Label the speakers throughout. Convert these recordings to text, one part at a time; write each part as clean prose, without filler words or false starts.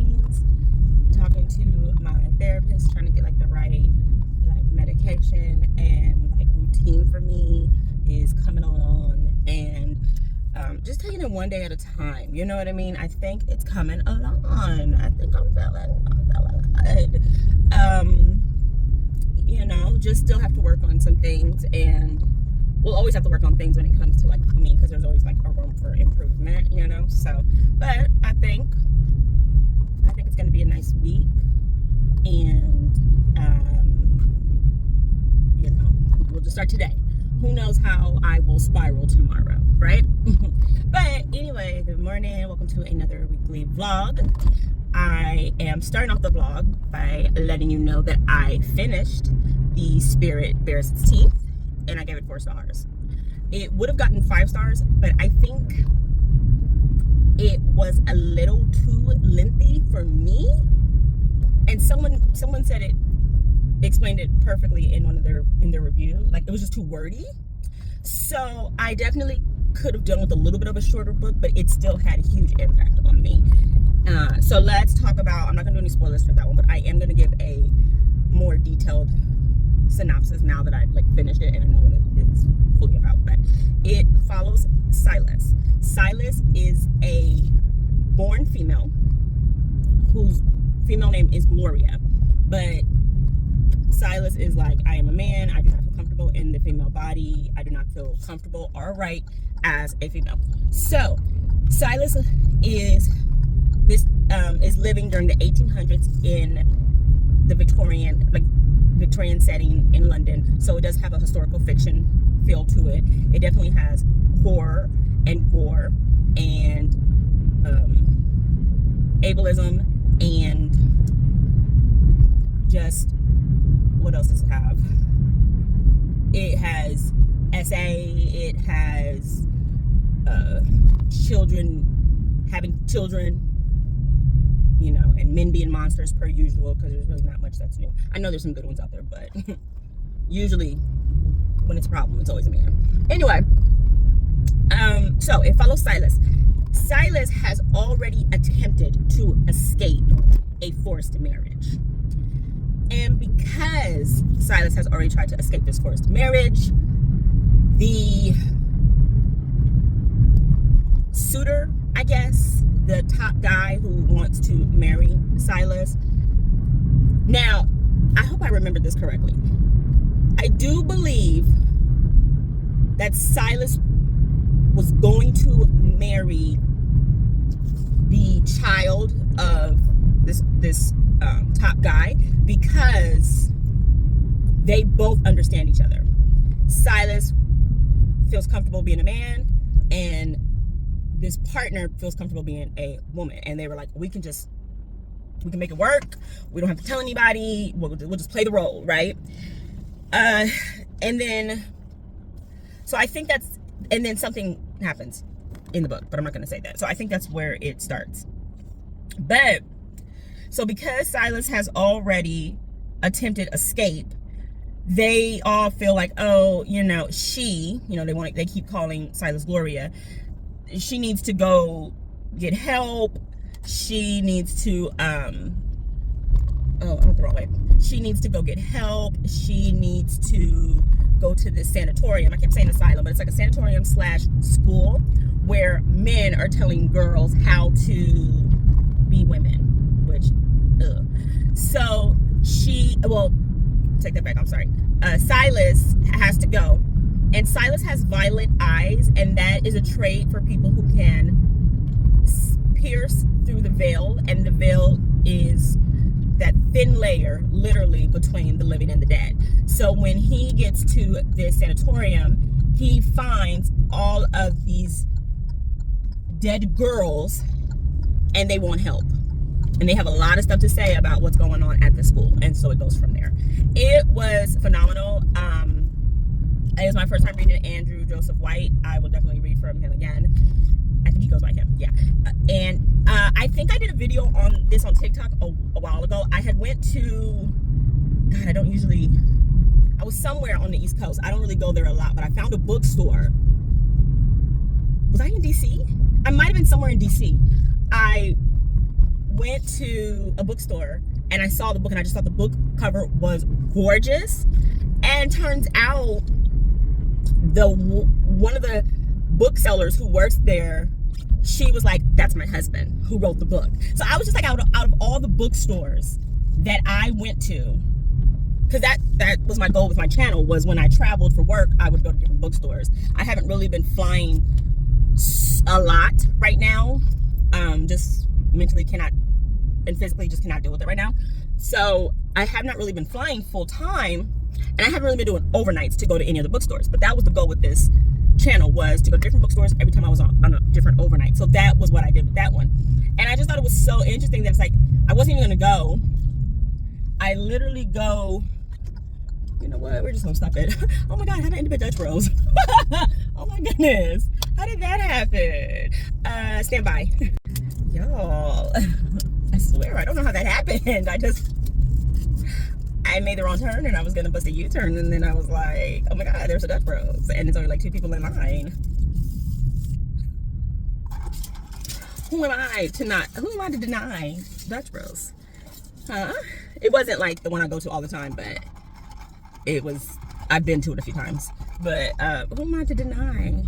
Speaker 1: routines, talking to my therapist, trying to get like the right like medication and like routine for me is coming on, and just taking it one day at a time. You know what I mean? I think it's coming along. I think I'm feeling good. You know, just still have to work on some things, and we'll always have to work on things when it comes to like me, because there's always like a room for improvement, you know. So, but I think it's gonna be a nice week, and you know, we'll just start today. Who knows how I will spiral tomorrow, right? But anyway, good morning. Welcome to another weekly vlog. I am starting off the vlog by letting you know that I finished The Spirit Bears Its Teeth, and I gave it 4 stars. It would have gotten 5 stars, but I think it was a little too lengthy for me. And someone said it, explained it perfectly in one of their review. Like, it was just too wordy. So I definitely could have done with a little bit of a shorter book, but it still had a huge impact on me. So let's talk about, I'm not gonna do any spoilers for that one, but I am gonna give a more detailed synopsis now that I've like finished it and I know what it is fully about. But it follows Silas. Silas is a born female whose female name is Gloria, but Silas is like, I am a man, I do not feel comfortable in the female body, I do not feel comfortable or right as a female. So Silas is living during the 1800s in the Victorian setting in London. So it does have a historical fiction feel to it. It definitely has horror and gore and ableism and just, what else does it have? It has SA, it has having children, you know, and men being monsters per usual, because there's really not much that's new. I know there's some good ones out there, but usually when it's a problem, it's always a man. Anyway, so it follows Silas. Silas has already attempted to escape a forced marriage. And because Silas has already tried to escape this forced marriage, the suitor, I guess, the top guy who wants to marry Silas. Now, I hope I remember this correctly. I do believe that Silas was going to marry the child of this top guy, because they both understand each other. Silas feels comfortable being a man, and this partner feels comfortable being a woman. And they were like, we can make it work. We don't have to tell anybody. We'll just play the role, right? And then something happens in the book, but I'm not going to say that. So I think that's where it starts. But so because Silas has already attempted escape, they all feel like, oh, you know, they keep calling Silas Gloria. She needs to go get help. She needs to, I went the wrong way. She needs to go get help. She needs to go to this sanatorium. I kept saying asylum, but it's like a sanatorium / school where men are telling girls how to be women, which, So take that back, I'm sorry. Silas has to go. And Silas has violet eyes, and that is a trait for people who can pierce through the veil, and the veil is that thin layer, literally, between the living and the dead. So when he gets to this sanatorium, he finds all of these dead girls, and they want help. And they have a lot of stuff to say about what's going on at the school. And so it goes from there. It was phenomenal. It was my first time reading Andrew Joseph White. I will definitely read from him again. I think he goes by him, yeah. And I think I did a video on this on TikTok a while ago. I had went to, God, I was somewhere on the East Coast. I don't really go there a lot, but I found a bookstore. Was I in DC? I might have been somewhere in DC. I went to a bookstore and I saw the book and I just thought the book cover was gorgeous. And turns out one of the booksellers who works there, she was like, that's my husband who wrote the book. So I was just like, out of all the bookstores that I went to, because that was my goal with my channel, was when I traveled for work, I would go to different bookstores. I haven't really been flying a lot right now. Just mentally cannot and physically just cannot deal with it right now. So I have not really been flying full time, and I haven't really been doing overnights to go to any of the bookstores. But that was the goal with this channel, was to go to different bookstores every time I was on a different overnight. So that was what I did with that one. And I just thought it was so interesting that it's like, I wasn't even gonna go. I literally go, you know what, we're just gonna stop it. Oh my God, how did I end up at Dutch Bros? Oh my goodness, how did that happen? Stand by. Y'all, I swear, I don't know how that happened. I made the wrong turn and I was gonna bust a U-turn, and then I was like, oh my God, there's a Dutch Bros, and it's only like 2 people in line. Who am I to deny Dutch Bros? Huh? It wasn't like the one I go to all the time, but it was, I've been to it a few times. But who am I to deny?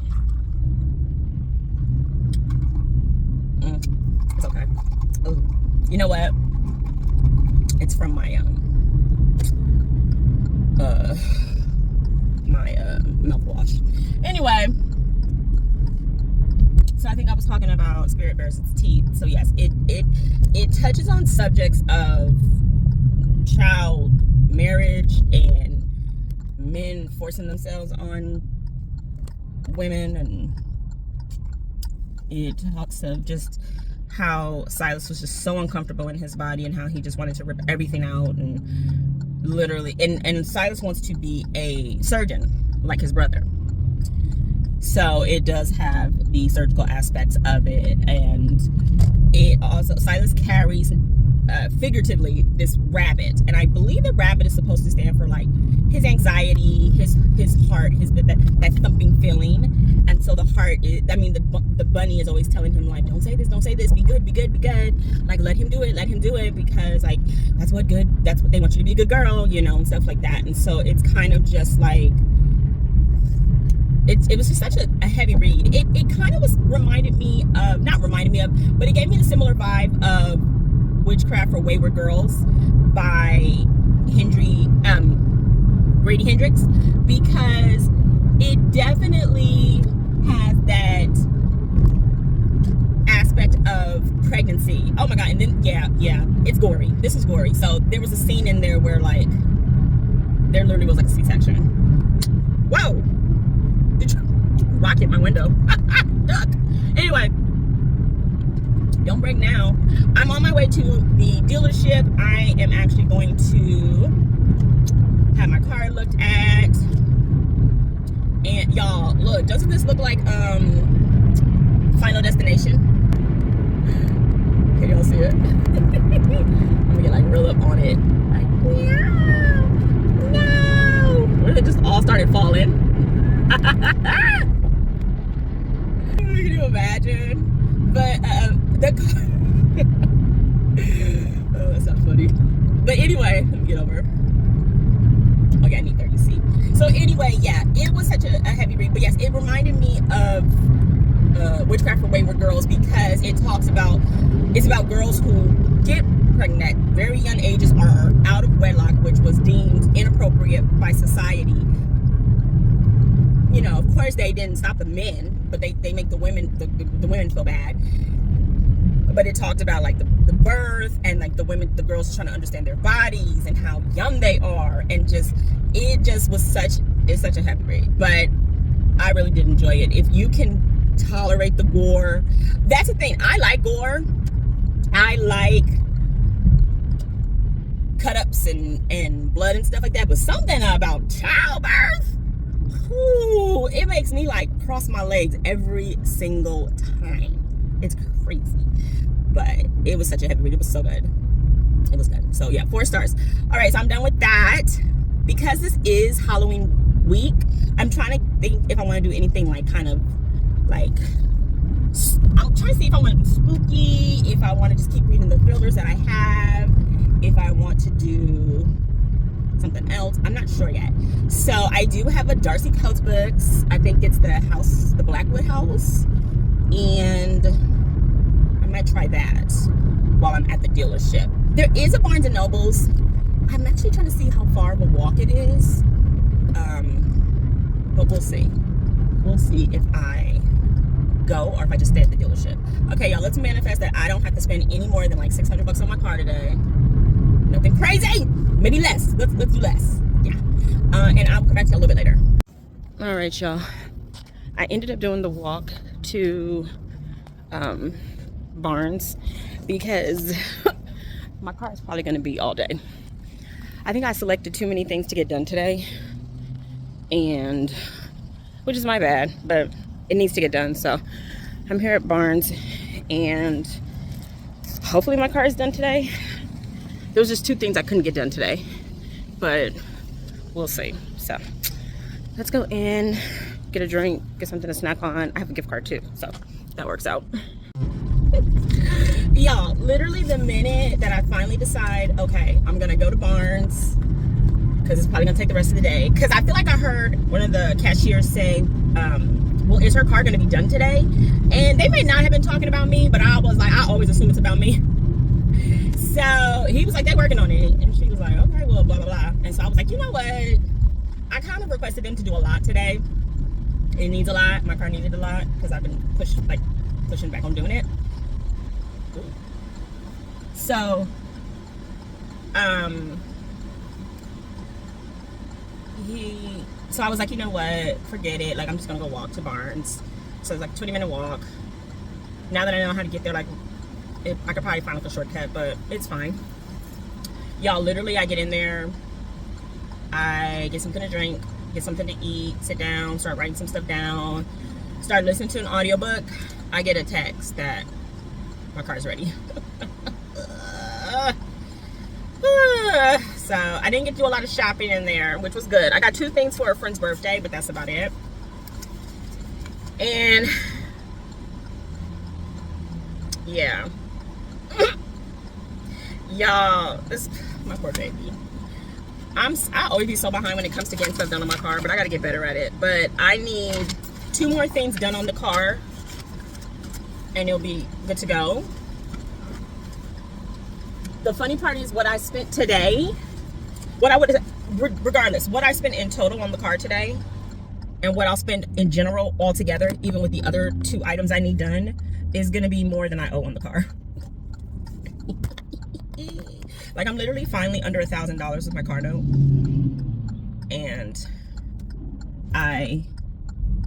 Speaker 1: It's okay. Ooh. You know what? It's from my mouthwash. Anyway, so I think I was talking about spirit bears' teeth. So yes, it touches on subjects of child marriage and men forcing themselves on women, and it talks of just how Silas was just so uncomfortable in his body and how he just wanted to rip everything out, and literally, and Silas wants to be a surgeon like his brother. So it does have the surgical aspects of it, and it also, Silas carries figuratively this rabbit, and I believe the rabbit is supposed to stand for like his anxiety, his heart, that thumping feeling. And so the heart is, I mean, the bunny is always telling him like, don't say this, be good, like let him do it, because like that's what they want you to be a good girl, you know, and stuff like that. And so it's kind of just like, it was just such a heavy read. It kind of but it gave me the similar vibe of Witchcraft for Wayward Girls by Grady Hendrix, because it definitely has that aspect of pregnancy. Oh my God. And then yeah, it's gory. This is gory. So there was a scene in there where like there literally was like a C-section. Whoa, did you rock hit my window? Duck. Anyway, don't break now. I'm on my way to the dealership. I am actually going to have my car looked at. And y'all, look, doesn't this look like Final Destination? Can y'all see it? I'm gonna get like real up on it. Like, no. What if it just all started falling? Can you imagine? But the car. Oh, that's not funny. But anyway, let me get over. Okay, I need 30C. So anyway, yeah, it was such a heavy read. But yes, it reminded me of Witchcraft for Wayward Girls, because it's about girls who get pregnant at very young ages, are out of wedlock, which was deemed inappropriate by society. You know, of course they didn't stop the men, but they make the women feel bad. But it talked about like the birth, and like the girls trying to understand their bodies and how young they are, and it's such a heavy read. But I really did enjoy it. If you can tolerate the gore, that's the thing. I like gore. I like cut-ups and blood and stuff like that. But something about childbirth, ooh, it makes me like cross my legs every single time. It's crazy. But it was such a heavy read. It was so good. It was good. So yeah, 4 stars. All right, so I'm done with that. Because this is Halloween week, I'm trying to think if I want to do anything like kind of like, I'm trying to see if I want to do spooky, if I want to just keep reading the thrillers. something else. I'm not sure yet. So I do have a Darcy Coates books. I think it's the Blackwood House, and I might try that while I'm at the dealership. There is a Barnes and Nobles. I'm actually trying to see how far of a walk it is, but we'll see. We'll see if I go or if I just stay at the dealership. Okay, y'all, let's manifest that I don't have to spend any more than like $600 on my car today. Nothing crazy. Maybe less. Let's do less. Yeah. And I'll come back to you a little bit later. All right, y'all. I ended up doing the walk to Barnes because my car is probably going to be all day. I think I selected too many things to get done today, and which is my bad, but it needs to get done. So I'm here at Barnes, and hopefully my car is done today. There was just two things I couldn't get done today, but we'll see. So let's go in, get a drink, get something to snack on. I have a gift card too, so that works out. Y'all, literally the minute that I finally decide, okay, I'm gonna go to Barnes, because it's probably gonna take the rest of the day, because I feel like I heard one of the cashiers say, well, is her car gonna be done today? And they may not have been talking about me, but I was like, I always assume it's about me. So he was like, they're working on it. And she was like, okay, well, blah, blah, blah. And so I was like, you know what? I kind of requested them to do a lot today. It needs a lot. My car needed a lot because I've been pushing back on doing it. So, so I was like, you know what? Forget it. Like, I'm just going to go walk to Barnes. So it's like a 20-minute walk. Now that I know how to get there, like, I could probably find like a shortcut, but it's fine. Y'all, literally, I get in there, I get something to drink, get something to eat, sit down, start writing some stuff down, start listening to an audiobook. I get a text that my car's ready. So I didn't get to do a lot of shopping in there, which was good. I got 2 things for a friend's birthday, but that's about it. And yeah. Y'all, this my poor baby. I always be so behind when it comes to getting stuff done on my car, but I gotta get better at it. But I need 2 more things done on the car, and it'll be good to go. The funny part is what I spent today, regardless, what I spent in total on the car today, and what I'll spend in general altogether, even with the other 2 items I need done, is gonna be more than I owe on the car. Like, I'm literally finally under $1,000 with my car note, and I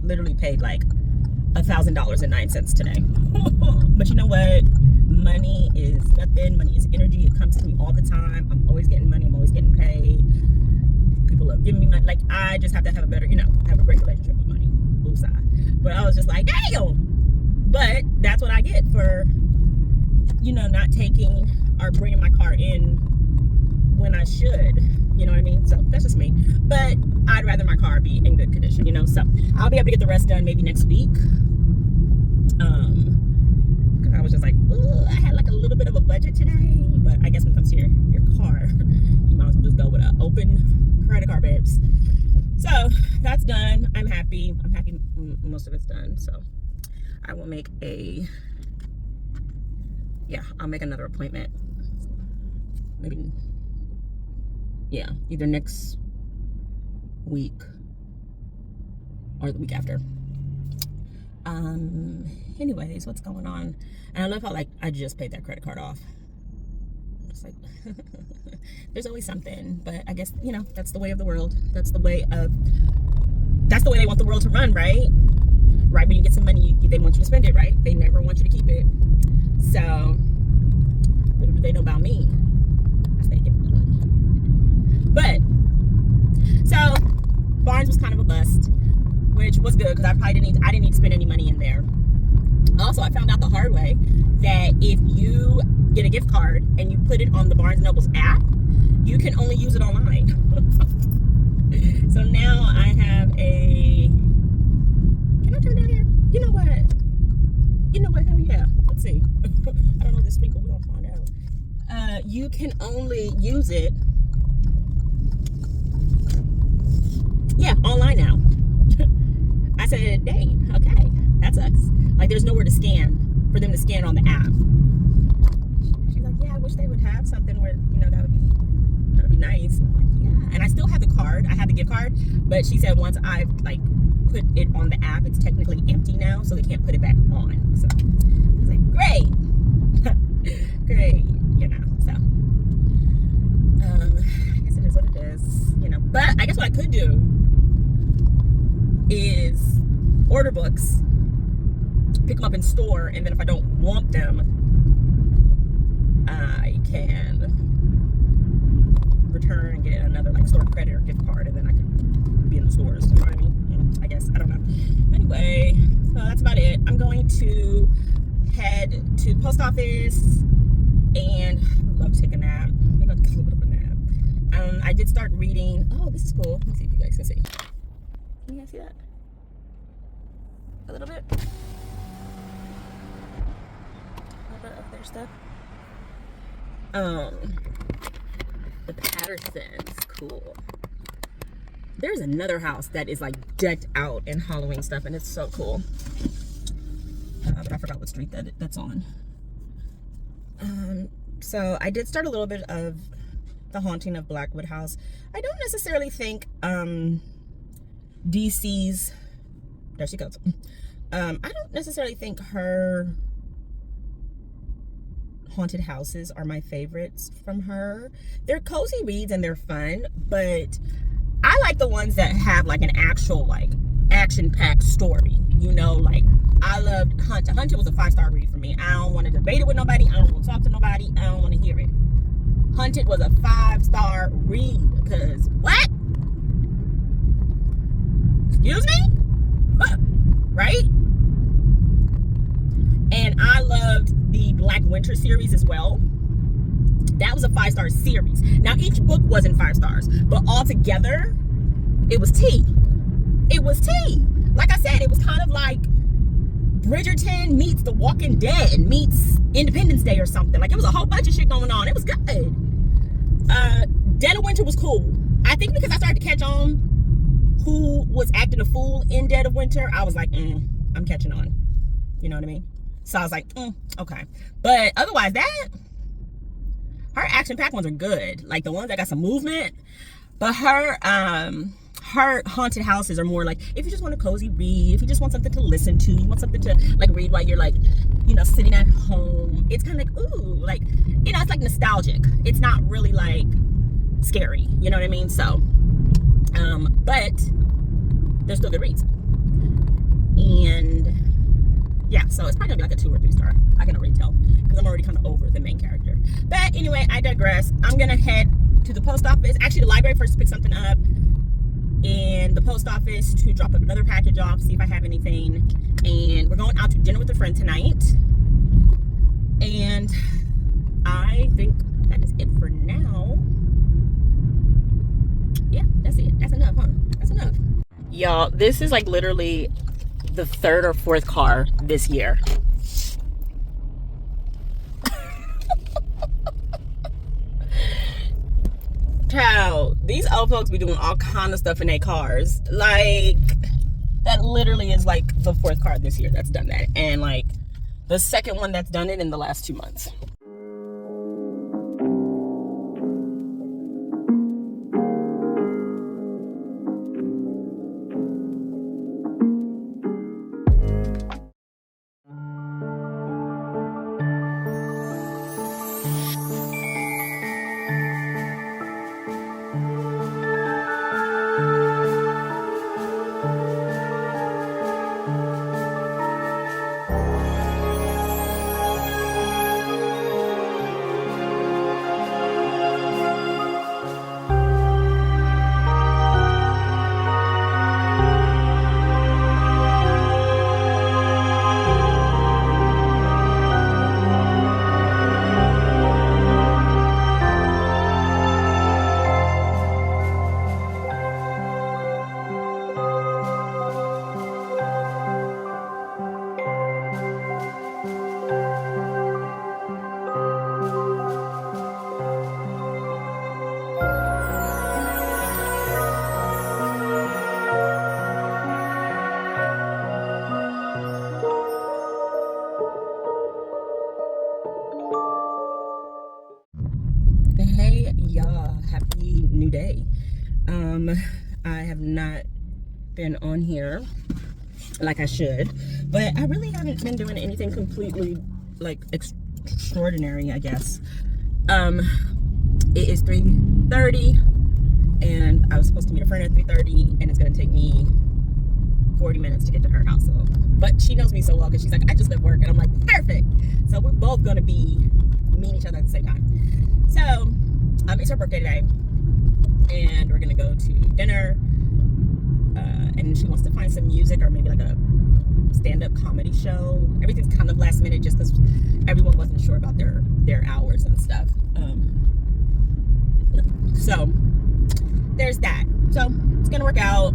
Speaker 1: literally paid like $1,000.09 today. But you know what? Money is nothing. Money is energy. It comes to me all the time. I'm always getting money. I'm always getting paid. People love giving me money. Like, I just have to have a better, have a great relationship with money. Woosah. But I was just like, damn. But that's what I get for, not taking or bringing my car in when I should. You know what I mean? So that's just me. But I'd rather my car be in good condition, So I'll be able to get the rest done maybe next week. Because I was just like, I had like a little bit of a budget today. But I guess when it comes to your car, you might as well just go with an open credit card, babes. So that's done. I'm happy. Most of it's done. So I will make I'll make another appointment. Maybe, either next week or the week after. Anyways, what's going on? And I love how, I just paid that credit card off. It's like, there's always something, but I guess, that's the way of the world. That's the way they want the world to run, right? Right, when you get some money, they want you to spend it, right? They never want you to keep it. So, little do they know about me. I stay getting money. But, so, Barnes was kind of a bust, which was good because I didn't need to spend any money in there. Also, I found out the hard way that if you get a gift card and you put it on the Barnes & Noble's app, you can only use it online. So now I have can I turn down here? You know what? Hell yeah. Let's see. I don't know this sprinkle. We're gonna find out. You can only use it Yeah, online now. I said, dang, okay, that sucks. Like, there's nowhere to scan, for them to scan on the app. She's like, yeah, I wish they would have something where, you know, that would be nice. I'm like, yeah. And I still have the card. I have the gift card, but she said once I've, like, put it on the app, it's technically empty now, so they can't put it back on. So I was like, great. Great, you know, so. I guess it is what it is, you know. But I guess what I could do is order books, pick them up in store, and then if I don't want them, I can return and get another like store credit or gift card, and then I can be in the stores. You know what I mean? I guess, I don't know. Anyway, so that's about it. I'm going to head to the post office, and I love to take a nap. Maybe I'll take a little bit of a nap. I did start reading. Oh, this is cool. Let me see if you guys can see. Can you guys see that? A little bit. A little bit of their stuff. The Pattersons. Cool. There's another house that is like decked out in Halloween stuff, and it's so cool. But I forgot what street that's on. So I did start a little bit of The Haunting of Blackwood House. I don't necessarily think DC's, there she goes. I don't necessarily think her haunted houses are my favorites from her. They're cozy reads and they're fun, but I like the ones that have like an actual like action-packed story. You know, like I loved Hunted. Hunted was a 5-star read for me. I don't want to debate it with nobody. I don't want to talk to nobody. I don't want to hear it. Hunted was a 5-star read because what? Excuse me? What? Right? And I loved the Black Winter series as well. That was a 5-star series. Now each book wasn't 5 stars, but all together, it was tea. It was tea. Like I said, it was kind of like Bridgerton meets The Walking Dead meets Independence Day or something. Like it was a whole bunch of shit going on. It was good. Dead of Winter was cool. I think because I started to catch on who was acting a fool in Dead of Winter, I was like, I'm catching on. You know what I mean? So I was like, okay. But otherwise, her action-packed ones are good. Like the ones that got some movement. But her haunted houses are more like, if you just want a cozy read, if you just want something to listen to, you want something to like read while you're like, you know, sitting at home. It's kind of like, ooh, like, you know, it's like nostalgic. It's not really like scary. You know what I mean? So, but they're still good reads. And yeah, so it's probably gonna be like a 2 or 3 star. I can already tell because I'm already kind of over the main character. But anyway, I digress. I'm gonna head to the post office, actually the library first to pick something up, and the post office to drop up another package off, see if I have anything. And we're going out to dinner with a friend tonight. And I think that is it for now. Yeah, that's it. That's enough, huh? That's enough. Y'all, this is like literally the 3rd or 4th car this year. Child, these old folks be doing all kind of stuff in their cars. Like, that literally is like the 4th car this year that's done that. And like the 2nd one that's done it in the last 2 months. y'all, happy new day. I have not been on here like I should, but I really haven't been doing anything completely like extraordinary, I guess. It is 3:30 and I was supposed to meet a friend at 3:30 and it's gonna take me 40 minutes to get to her house. So, but she knows me so well because she's like, I just left work, and I'm like, perfect. So we're both gonna be meeting each other at the same time. So it's her birthday today and we're gonna go to dinner, and she wants to find some music or maybe like a stand-up comedy show. Everything's kind of last minute just because everyone wasn't sure about their hours and stuff. So there's that. So it's gonna work out.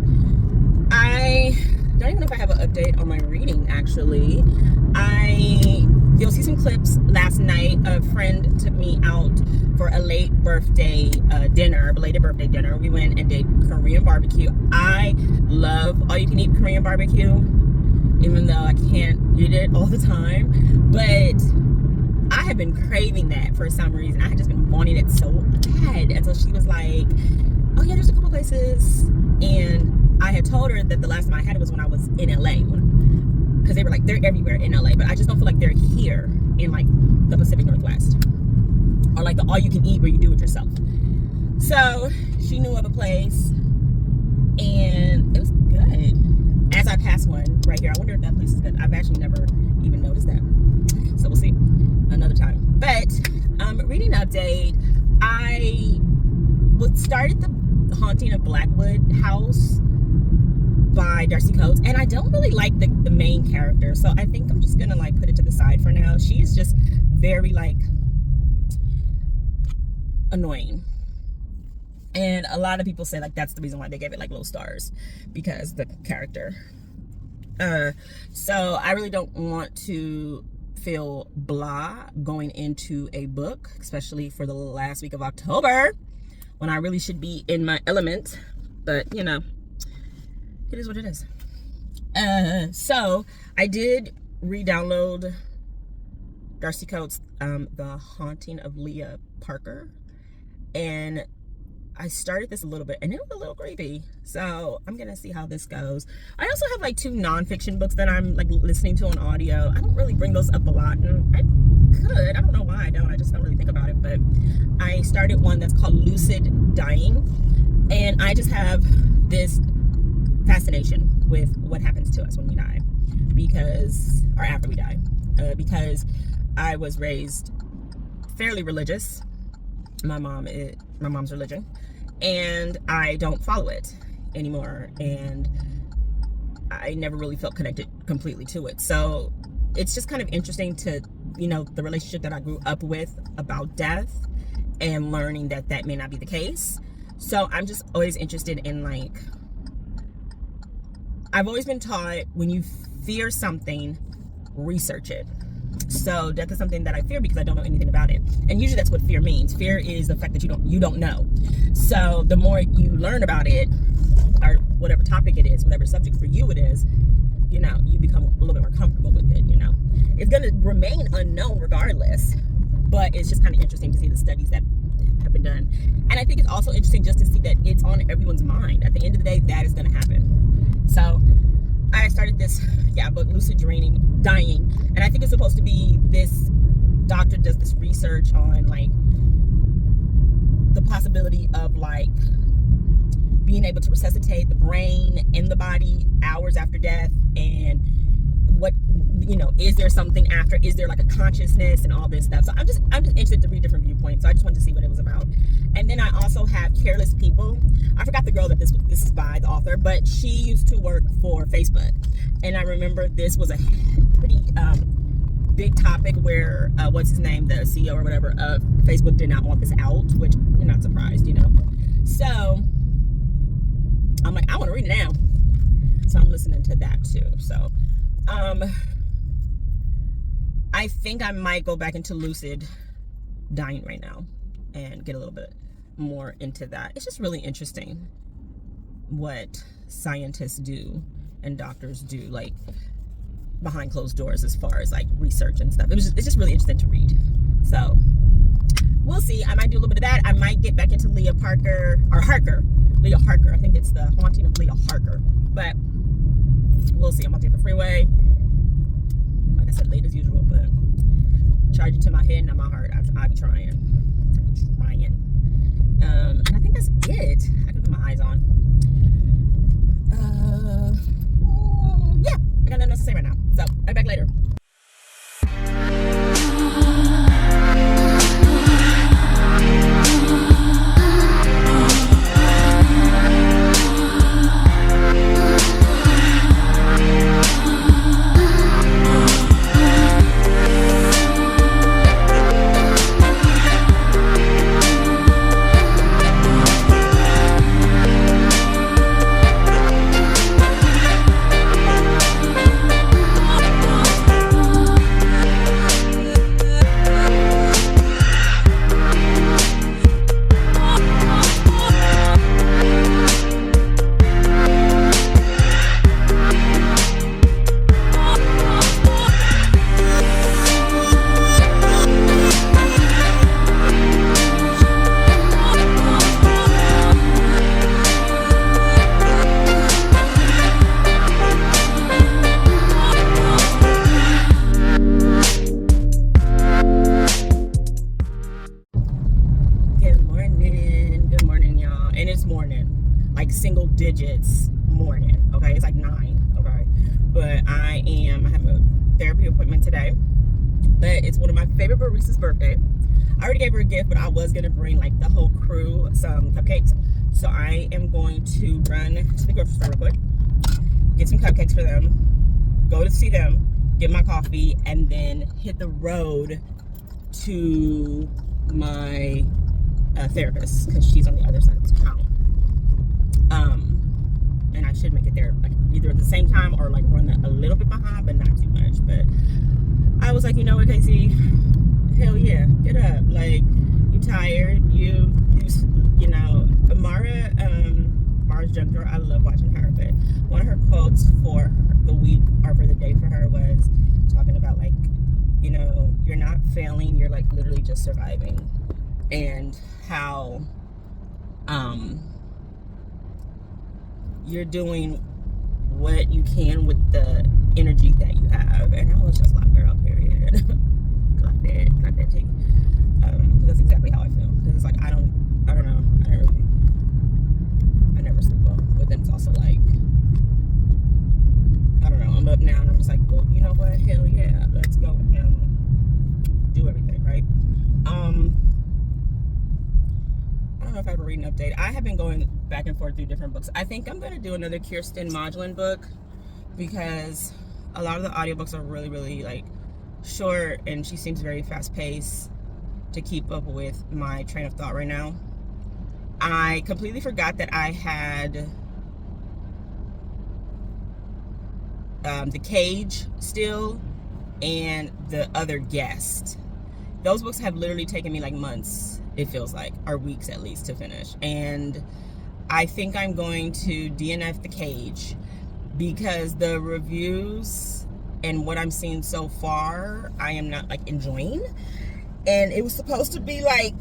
Speaker 1: I don't even know if I have an update on my reading, actually. You'll see some clips last night. A friend took me out for a late birthday dinner, belated birthday dinner. We went and did Korean barbecue. I love all-you-can-eat Korean barbecue, even though I can't eat it all the time. But I have been craving that for some reason. I had just been wanting it so bad. And so she was like, oh yeah, there's a couple places. And I had told her that the last time I had it was when I was in LA, because they were like, they're everywhere in LA, but I just don't feel like they're here in like the Pacific Northwest, or like the all-you-can-eat where you do it yourself. So she knew of a place and it was good. As I passed one right here, I wonder if that place is good. I've actually never even noticed that, so we'll see another time. But reading update, I started The Haunting of Blackwood House by Darcy Coates, and I don't really like the main character, so I think I'm just gonna like put it to the side for now. She is just very like annoying, and a lot of people say like that's the reason why they gave it like low stars, because the character. So I really don't want to feel blah going into a book, especially for the last week of October when I really should be in my element, but you know, it is what it is. So I did re-download Darcy Coates' The Haunting of Leah Parker, and I started this a little bit and it was a little creepy, so I'm gonna see how this goes. I also have like 2 nonfiction books that I'm like listening to on audio. I don't really bring those up a lot, and I could. I don't know why I don't. I just don't really think about it. But I started one that's called Lucid Dying, and I just have this fascination with what happens to us when we die, or after we die, because I was raised fairly religious. My mom's religion, and I don't follow it anymore, and I never really felt connected completely to it. So it's just kind of interesting to, you know, the relationship that I grew up with about death and learning that that may not be the case. So I'm just always interested in, like, I've always been taught when you fear something, research it. So death is something that I fear because I don't know anything about it, and usually that's what fear means. Fear is the fact that you don't know. So the more you learn about it, or whatever topic it is, whatever subject for you it is, you know, you become a little bit more comfortable with it. You know, it's going to remain unknown regardless, but it's just kind of interesting to see the studies that have been done. And I think it's also interesting just to see that it's on everyone's mind. At the end of the day, that is going to happen. So I started this book, Lucid Dying, and I think it's supposed to be this doctor does this research on like the possibility of like being able to resuscitate the brain in the body hours after death, and what, you know, is there something after, is there like a consciousness and all this stuff. So I'm just interested to read different viewpoints, so I just wanted to see what it was about. And then I also have Careless People. I forgot the girl that this is by, the author, but she used to work for Facebook, and I remember this was a pretty big topic where what's his name, the CEO or whatever of Facebook, did not want this out, which I'm not surprised, you know. So I'm like, I want to read it now, so I'm listening to that too. So I think I might go back into Lucid Dying right now and get a little bit more into that. It's just really interesting what scientists do and doctors do, like behind closed doors, as far as like research and stuff. It's just really interesting to read. So we'll see. I might do a little bit of that. I might get back into Leah Harker. Leah Harker. I think it's The Haunting of Leah Harker. But we'll see. I'm about to hit the freeway. Like I said, late as usual, but charge it to my head, not my heart. I'm trying. And I think that's it. I can put my eyes on. Yeah, I got nothing else to say right now. So, I'll be back later. Single digits morning. Okay, it's like 9. Okay, but I have a therapy appointment today, but it's one of my favorite baristas' birthday. I already gave her a gift, but I was gonna bring like the whole crew some cupcakes, so I am going to run to the grocery store real quick, get some cupcakes for them, go to see them, get my coffee, and then hit the road to my therapist, because she's on the other side of town. And I should make it there like either at the same time or like run a little bit behind, but not too much. But I was like, you know what, Casey, hell yeah, get up. Like, you tired, you know, Mara's junk drawer, I love watching her, but one of her quotes for the week or for the day for her was talking about like, you know, you're not failing, you're like literally just surviving, and how you're doing what you can with the energy that you have. And I was just like, girl, period. Clap that too. That's exactly how I feel. Because it's like, I don't know. I never sleep well. But then it's also like, I don't know. I'm up now and I'm just like, well, you know what? Hell yeah. Let's go and do everything, right? I don't know if I have a reading update. I have been going back and forth through different books. I think I'm going to do another Kirsten Modulin book, because a lot of the audiobooks are really, really like short, and she seems very fast paced to keep up with my train of thought right now. I completely forgot that I had The Cage still and The Other Guest. Those books have literally taken me like months, it feels like, or weeks at least, to finish. And I think I'm going to DNF The Cage, because the reviews and what I'm seeing so far, I am not like enjoying. And it was supposed to be like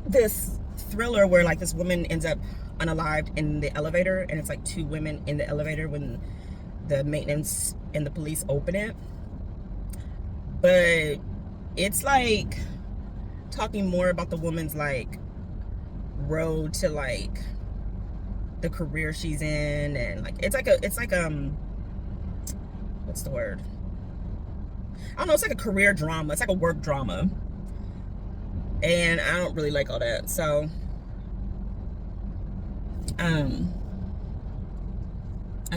Speaker 1: this thriller where like this woman ends up unalived in the elevator, and it's like 2 women in the elevator when the maintenance and the police open it. But it's like talking more about the woman's like road to like the career she's in, and like it's like what's the word? I don't know, it's like a career drama. It's like a work drama. And I don't really like all that. So I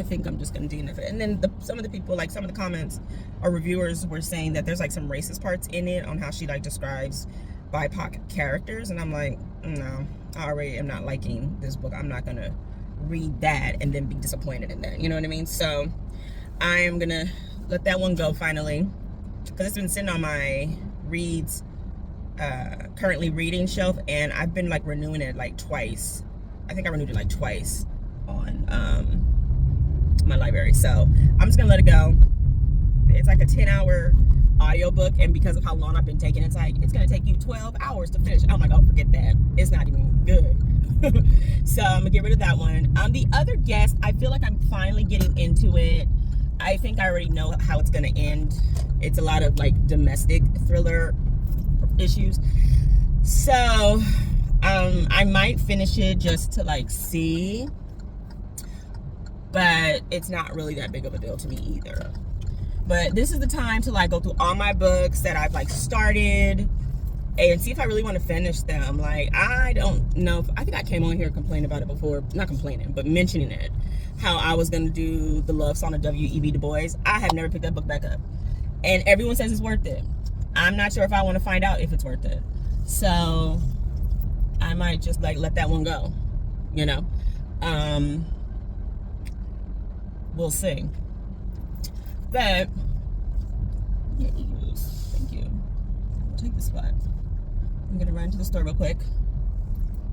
Speaker 1: think I'm just gonna DNF it. And then some of the people, like some of the comments or reviewers, were saying that there's like some racist parts in it on how she like describes BIPOC characters, and I'm like, no, I already am not liking this book. I'm not gonna read that and then be disappointed in that, you know what I mean? So I am gonna let that one go finally, because it's been sitting on my reads currently reading shelf, and I've been like renewing it like twice. I think I renewed it like twice on my library. So I'm just gonna let it go. It's like a 10-hour audiobook, and because of how long I've been taking, it's like, it's gonna take you 12 hours to finish. I'm like, oh, forget that. It's not even good. So I'm gonna get rid of that one. The other guest, I feel like I'm finally getting into it. I think I already know how it's gonna end. It's a lot of like domestic thriller issues. So I might finish it just to like see, but it's not really that big of a deal to me either. But this is the time to like go through all my books that I've like started and see if I really want to finish them. Like, I don't know. I think I came on here complaining about it before. Not complaining, but mentioning it. How I was going to do the love song of W.E.B. Du Bois. I have never picked that book back up. And everyone says it's worth it. I'm not sure if I want to find out if it's worth it. So I might just like let that one go. You know? We'll see. But yeah, thank you. I'll take this spot. I'm gonna run to the store real quick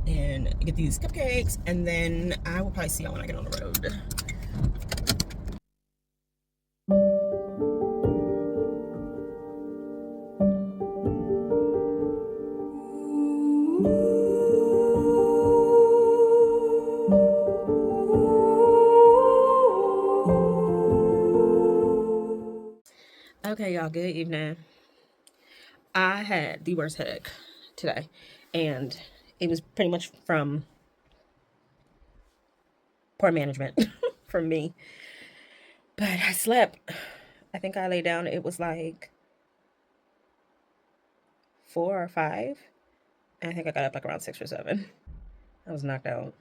Speaker 1: and get these cupcakes, and then I will probably see y'all when I get on the road. Okay, y'all, good evening. I had the worst headache today, and it was pretty much from poor management from me. But I slept. I think I lay down, it was like 4 or 5. And I think I got up like around 6 or 7. I was knocked out.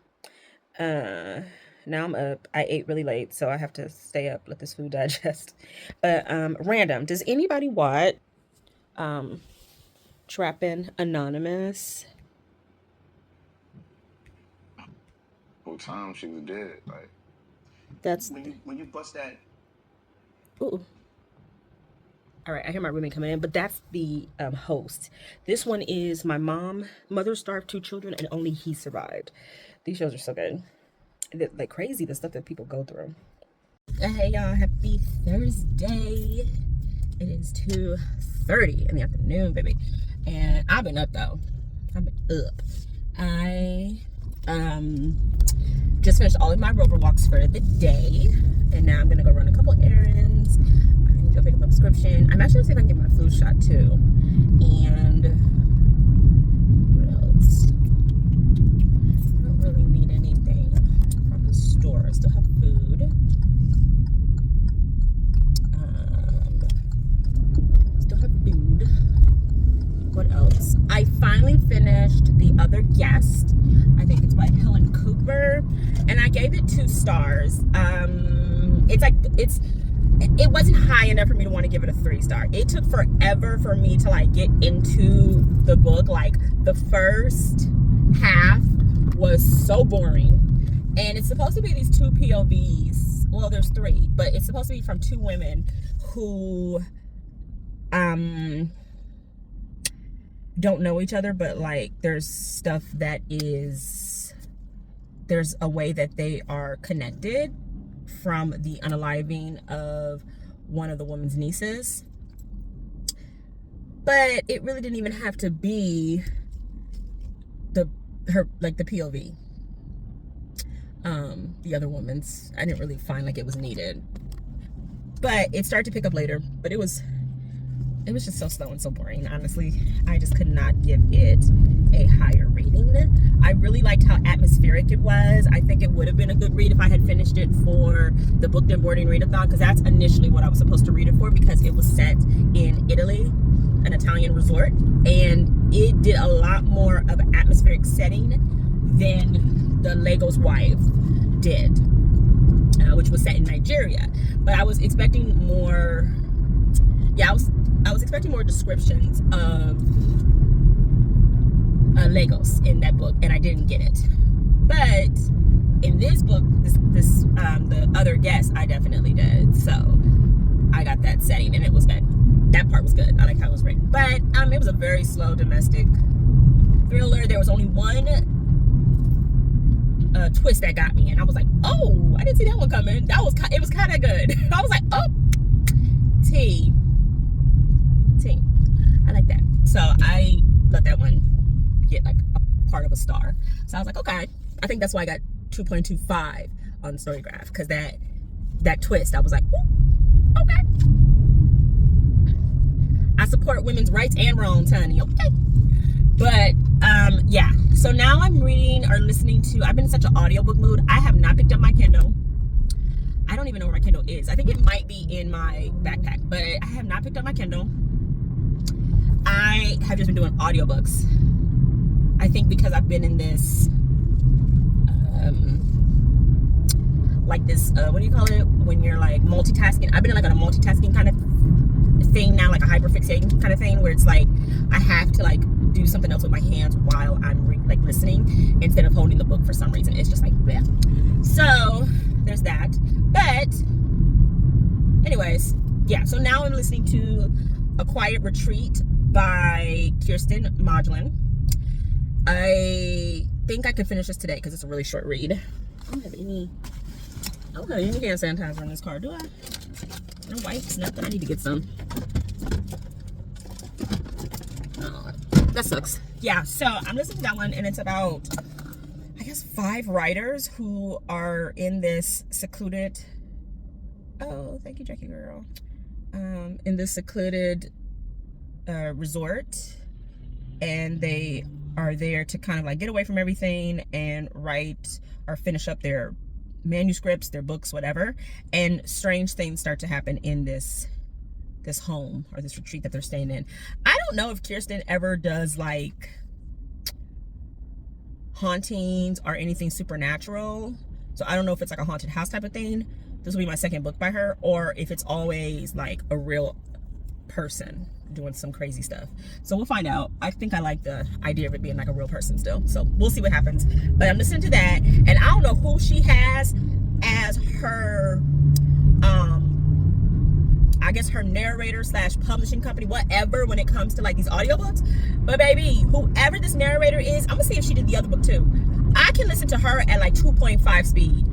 Speaker 1: Now I'm up. I ate really late, so I have to stay up, let this food digest. But random. Does anybody watch Trapping Anonymous?
Speaker 2: Whole time she was dead. Like,
Speaker 1: that's
Speaker 2: when you bust that.
Speaker 1: Ooh. All right, I hear my roommate coming in, but that's the host. This one is my mother starved 2 children, and only he survived. These shows are so good. They're like crazy, the stuff that people go through. Hey y'all, happy Thursday. It is 2:30 in the afternoon, baby. And I've been up though. I've been up. I just finished all of my rover walks for the day, and now I'm gonna go run a couple errands. I need to go pick up a prescription. I'm actually gonna see if I can get my flu shot too. And what else? I don't really need anything from the store. I still have food. Still have food. What else? I finally finished The Other Guest. I think it's by Helen Cooper, and I gave it 2 stars. It wasn't high enough for me to want to give it a 3-star. It took forever for me to like get into the book. Like, the first half was so boring, and it's supposed to be these 2 POVs. Well, there's 3, but it's supposed to be from 2 women who don't know each other, but like there's stuff that there's a way that they are connected from the unaliving of one of the woman's nieces. But it really didn't even have to be the POV. The other woman's, I didn't really find like it was needed. But it started to pick up later, but it was just so slow and so boring. Honestly, I just could not give it a higher rating. I really liked how atmospheric it was. I think it would have been a good read if I had finished it for the Booked and Boarding Readathon, because that's initially what I was supposed to read it for, because it was set in Italy, an Italian resort, and it did a lot more of an atmospheric setting than the Lego's Wife did, which was set in Nigeria. But I was expecting more. Yeah, I was expecting more descriptions of Lagos in that book, and I didn't get it. But in this book, the other guest, I definitely did. So I got that setting, and it was good. That part was good. I like how it was written. But it was a very slow domestic thriller. There was only one twist that got me, and I was like, oh, I didn't see that one coming. It was kind of good. I was like, oh, T. I like that. So I let that one get like a part of a star. So I was like, okay. I think that's why I got 2.25 on the Storygraph, because that twist, I was like, ooh, okay. I support women's rights and wrongs, honey. Okay. But yeah. So now I'm reading or listening to, I've been in such an audiobook mood. I have not picked up my Kindle. I don't even know where my Kindle is. I think it might be in my backpack, but I have not picked up my Kindle. I have just been doing audiobooks. I think because I've been in this, like this, what do you call it? When you're like multitasking. I've been in like a multitasking kind of thing now, like a hyperfixating kind of thing, where it's like I have to like do something else with my hands while I'm like listening instead of holding the book for some reason. It's just like, bleh. So there's that. But anyways, yeah, so now I'm listening to A Quiet Retreat by Kirsten Modulin. I think I could finish this today because it's a really short read. I don't have any hand sanitizer in this car, do I? No wipes, nothing. I need to get some. Oh, that sucks. Yeah, so I'm listening to that one, and it's about, I guess, 5 writers who are in this secluded, oh, thank you, Jackie girl, in this secluded resort, and they are there to kind of like get away from everything and write or finish up their manuscripts, their books, whatever, and strange things start to happen in this home or this retreat that they're staying in. I don't know if Kirsten ever does like hauntings or anything supernatural, so I don't know if it's like a haunted house type of thing. This will be my second book by her, or if it's always like a real person doing some crazy stuff. So we'll find out. I think I like the idea of it being like a real person still, so we'll see what happens. But I'm listening to that, and I don't know who she has as her I guess her narrator / publishing company, whatever, when it comes to like these audiobooks. But baby, whoever this narrator is, I'm gonna see if she did the other book too. I can listen to her at like 2.5 speed,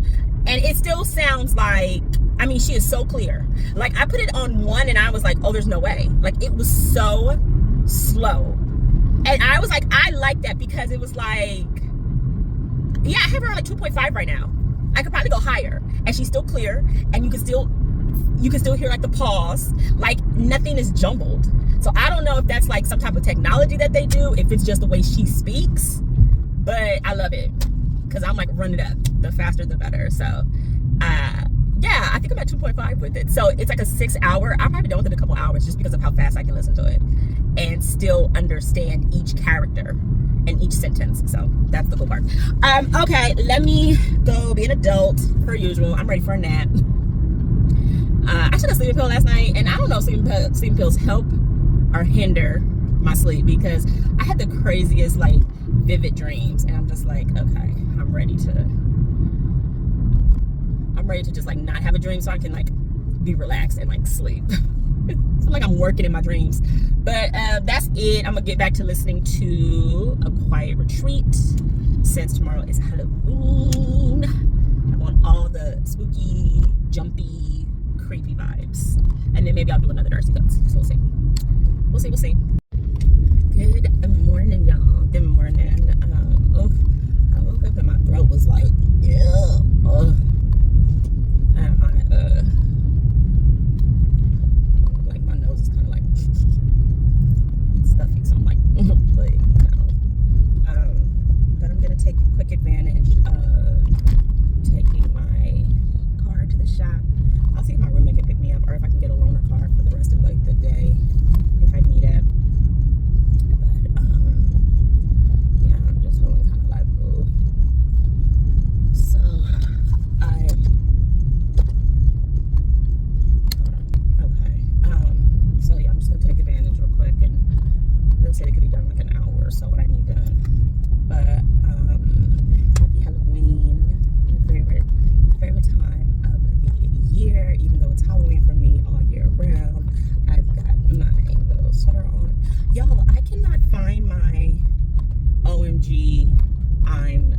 Speaker 1: and it still sounds like, I mean, she is so clear. Like, I put it on 1 and I was like, oh, there's no way. Like, it was so slow. And I was like, I like that, because it was like, yeah, I have her on like 2.5 right now. I could probably go higher, and she's still clear, and you can still hear like the pause, like nothing is jumbled. So I don't know if that's like some type of technology that they do, if it's just the way she speaks, but I love it, because I'm like, run it up, the faster the better. So yeah, I think I'm at 2.5 with it. So it's like a 6 hour. I'll probably be done with it in a couple hours, just because of how fast I can listen to it and still understand each character and each sentence. So that's the cool part. Okay, let me go be an adult per usual. I'm ready for a nap. I took a sleeping pill last night, and I don't know if sleeping pills help or hinder my sleep, because I had the craziest like vivid dreams, and I'm just like, okay, I'm ready to just like not have a dream, so I can like be relaxed and like sleep. It's like I'm working in my dreams. But that's it. I'm gonna get back to listening to A Quiet Retreat, since tomorrow is Halloween. I want all the spooky, jumpy, creepy vibes, and then maybe I'll do another Darcy Coates. So we'll see. Good morning, y'all. Good morning. I woke up and my throat was like, yeah. And my nose is kind of like stuffy, so I'm like, like no. But I'm gonna take quick advantage of taking my car to the shop. I'll see if my roommate can pick me up, or if I can get a loaner car for the rest of like the day if I need it. But yeah, I'm just feeling kind of like, ooh. So so yeah, I'm just gonna take advantage real quick, and let's say it could be done like an hour or so what I need done. But happy Halloween, my favorite time of the year, even though it's Halloween for me all year round. I've got my little sweater on. Y'all, I cannot find my OMG I'm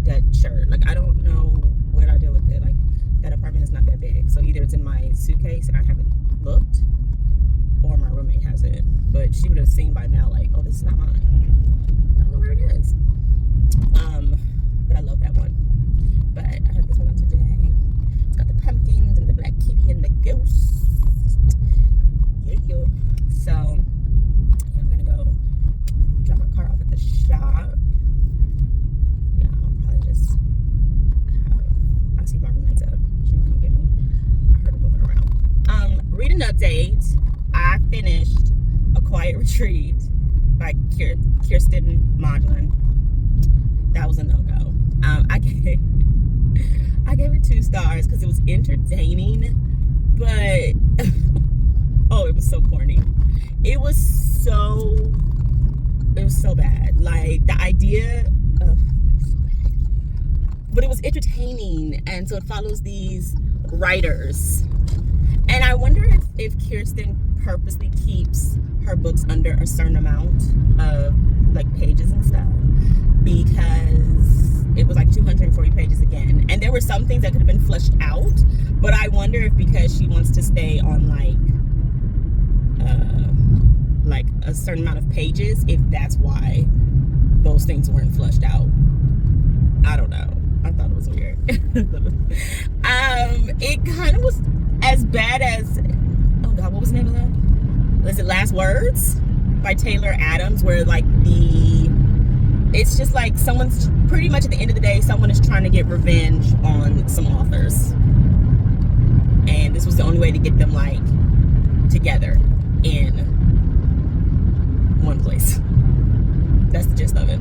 Speaker 1: Dead shirt. Like, I don't know what I did with it. Like, that apartment is not that big, so either it's in my suitcase and I haven't looked, or my roommate has it, but she would have seen by now, like, oh, this is not mine. I don't know where it is. But I love that one. But I have this one on today. It's got the pumpkins and the black kitty and the ghost. Yeah. So yeah, I'm gonna go drop my car off at the shop. Yeah, I'll probably just I'll see if my roommate's up. She can come get me. I heard her moving around. Read an update. I finished A Quiet Retreat by Kirsten Modlin. That was a no-go. I gave it 2 stars because it was entertaining, but oh, it was so corny. It was so bad. Like, the idea of, but it was entertaining, and so it follows these writers. And I wonder if Kirsten purposely keeps her books under a certain amount of like pages and stuff, because it was like 240 pages again, and there were some things that could have been fleshed out, but I wonder if because she wants to stay on like a certain amount of pages, if that's why those things weren't fleshed out. I don't know. I thought it was weird. It kind of was as bad as, oh god, what was the name of that? Was it Last Words by Taylor Adams, where like it's just like someone's pretty much at the end of the day, someone is trying to get revenge on some authors, and this was the only way to get them like together in one place. That's the gist of it.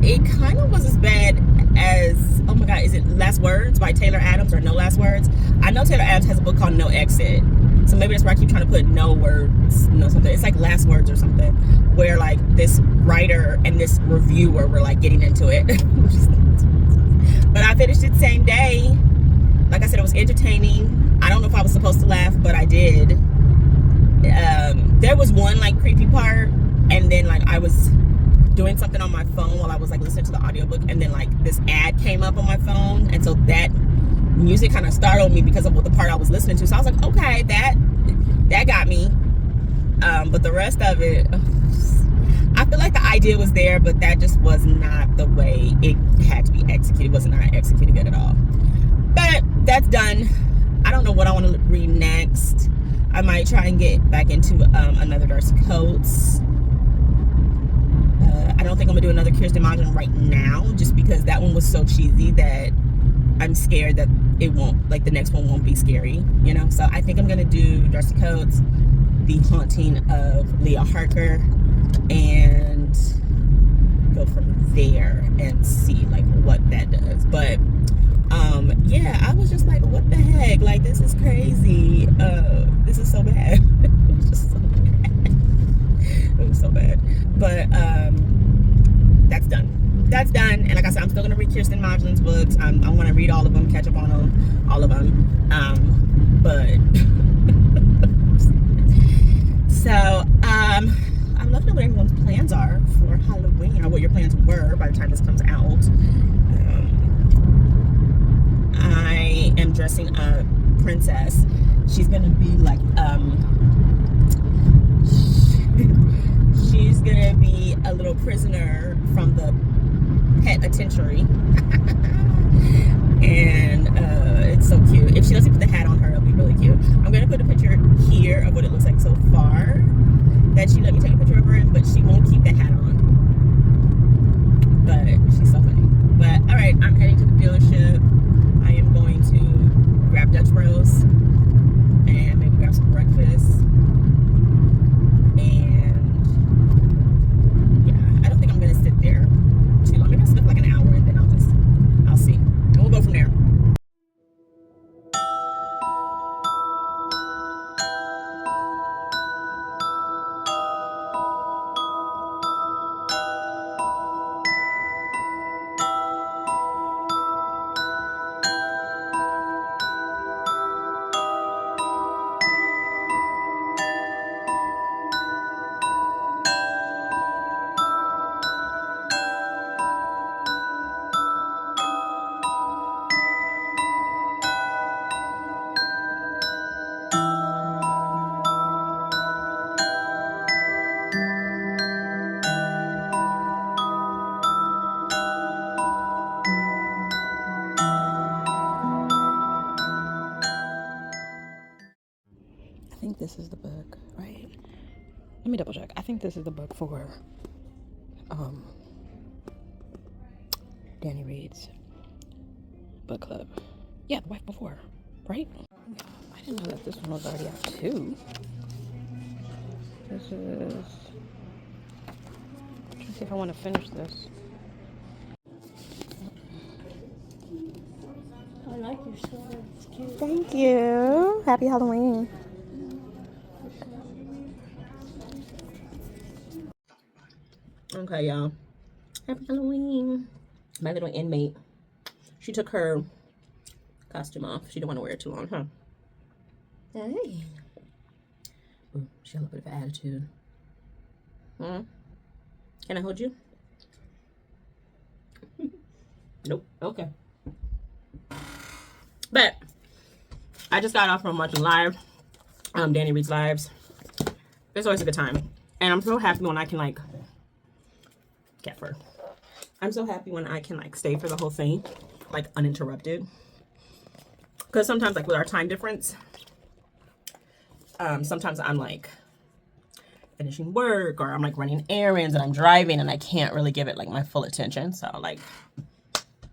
Speaker 1: It kind of was as bad as, oh my god, is it Last Words by Taylor Adams or No Last Words? I know Taylor Adams has a book called No Exit, so maybe that's where I keep trying to put no words, no something. It's like Last Words or something, where like this writer and this reviewer were like getting into it. But I finished it same day. Like I said, it was entertaining. I don't know if I was supposed to laugh, but I did. There was one like creepy part, and then like I was doing something on my phone while I was like listening to the audiobook, and then like this ad came up on my phone, and so that music kind of startled me because of what the part I was listening to. So I was like, okay, that got me. But the rest of it, I feel like the idea was there, but that just was not the way it had to be executed. It was not executed good at all. But that's done. I don't know what I want to read next. I might try and get back into another Darcy Coates. I don't think I'm gonna do another Kirsten Modlin right now, just because that one was so cheesy that I'm scared that it won't, like the next one won't be scary, you know? So I think I'm gonna do Darcy Coates, The Haunting of Leah Harker, and go from there and see like what that does. But yeah, I was just like, what the heck? Like, this is crazy. This is so bad. It was just so bad. It was so bad. But that's done. That's done. And like I said, I'm still gonna read Kirsten Modlin's books. I want to read all of them, catch up on all of them. But so I'd love to know what everyone's plans are for Halloween, or what your plans were by the time this comes out. I am dressing a princess. She's gonna be like she's gonna be a little prisoner from the pet penitentiary. And it's so cute. If she doesn't put the hat on her, it'll be really cute. I'm gonna put a picture here of what it looks like so far that she let me take a picture of her in, but she won't keep the hat on. But she's so funny. But all right, I'm heading to the dealership. I am going to grab Dutch Bros and maybe grab some breakfast. And yeah, I don't think I'm gonna sit there too long. Maybe I'll sit for like an hour, and then I'll see. And we'll go from there. this is the book, right? Let me double check. I think this is the book for Danny Reed's book club. Yeah, The Wife Before, right? I didn't know that this one was already out too. This is... I'm trying to see if I want to finish this.
Speaker 3: I like your sweater. It's cute.
Speaker 1: Thank you. Happy Halloween. Okay, y'all. Happy Halloween. My little inmate. She took her costume off. She didn't want to wear it too long, huh? Hey. Ooh, she had a little bit of attitude. Can I hold you? Nope. Okay. But I just got off from watching live, Danny Reed's lives. It's always a good time, and I'm so happy when I can like get for. I'm so happy when I can like stay for the whole thing, like uninterrupted. Because sometimes, like with our time difference, sometimes I'm like finishing work or I'm like running errands and I'm driving and I can't really give it like my full attention. So like,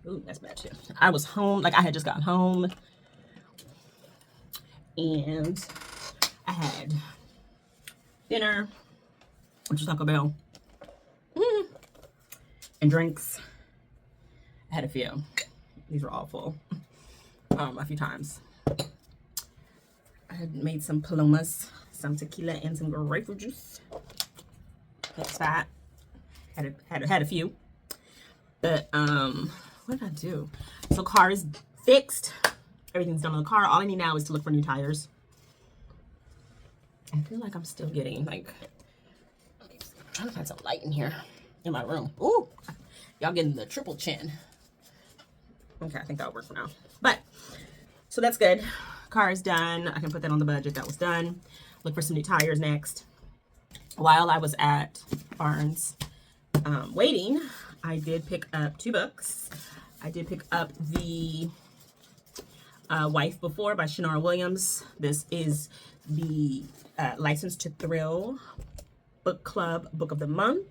Speaker 1: ooh, that's bad too. I was home, like I had just gotten home and I had dinner, which is Taco Bell, and drinks. I had a few. These were all full. A few times. I had made some palomas, some tequila, and some grapefruit juice. That's that. Had a few. But what did I do? So car is fixed. Everything's done on the car. All I need now is to look for new tires. I feel like I'm still getting like, I'm trying to find some light in here in my room. Ooh, y'all getting the triple chin. Okay, I think that'll work for now. But so that's good. Car is done. I can put that on the budget. That was done. Look for some new tires next. While I was at Barnes waiting, I did pick up 2 books. I did pick up the Wife Before by Shannara Williams. This is the License to Thrill book club book of the month,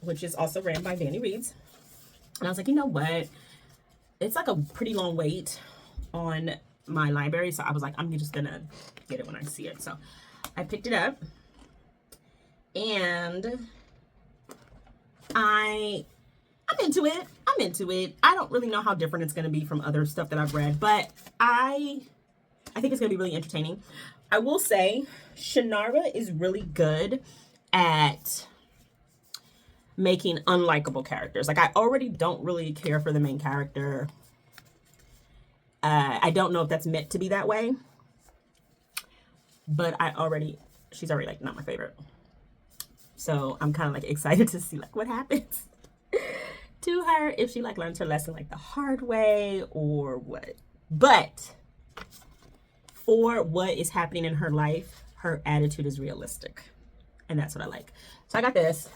Speaker 1: which is also ran by Danny Reed's. And I was like, you know what? It's like a pretty long wait on my library, so I was like, I'm just gonna get it when I see it. So I picked it up, and I'm into it. I'm into it. I don't really know how different it's gonna be from other stuff that I've read, but I think it's gonna be really entertaining. I will say, Shannara is really good at making unlikable characters. Like, I already don't really care for the main character. I don't know if that's meant to be that way, but she's already like not my favorite. So I'm kind of like excited to see like what happens to her, if she like learns her lesson like the hard way or what. But for what is happening in her life, her attitude is realistic, and that's what I like. So I got this.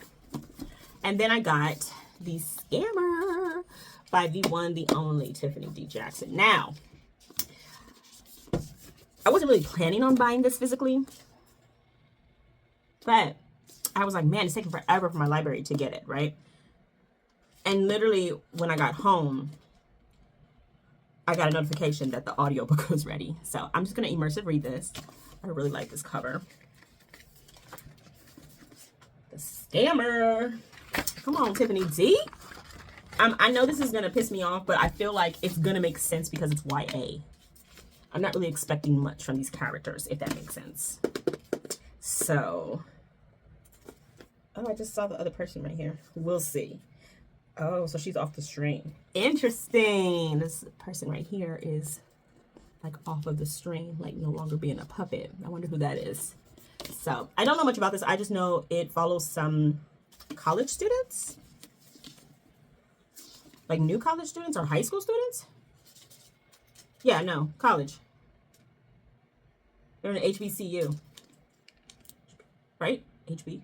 Speaker 1: And then I got The Scammer by the one, the only Tiffany D. Jackson. Now, I wasn't really planning on buying this physically, but I was like, man, it's taking forever for my library to get it, right? And literally, when I got home, I got a notification that the audiobook was ready. So I'm just going to immersive read this. I really like this cover. The Scammer. Come on, Tiffany D. I know this is going to piss me off, but I feel like it's going to make sense because it's YA. I'm not really expecting much from these characters, if that makes sense. So, oh, I just saw the other person right here. We'll see. Oh, so she's off the string. Interesting. This person right here is like off of the string, like no longer being a puppet. I wonder who that is. So, I don't know much about this. I just know it follows some college students, like new college students or high school students. Yeah, no, college. They're in an HBCU, right? HBCU.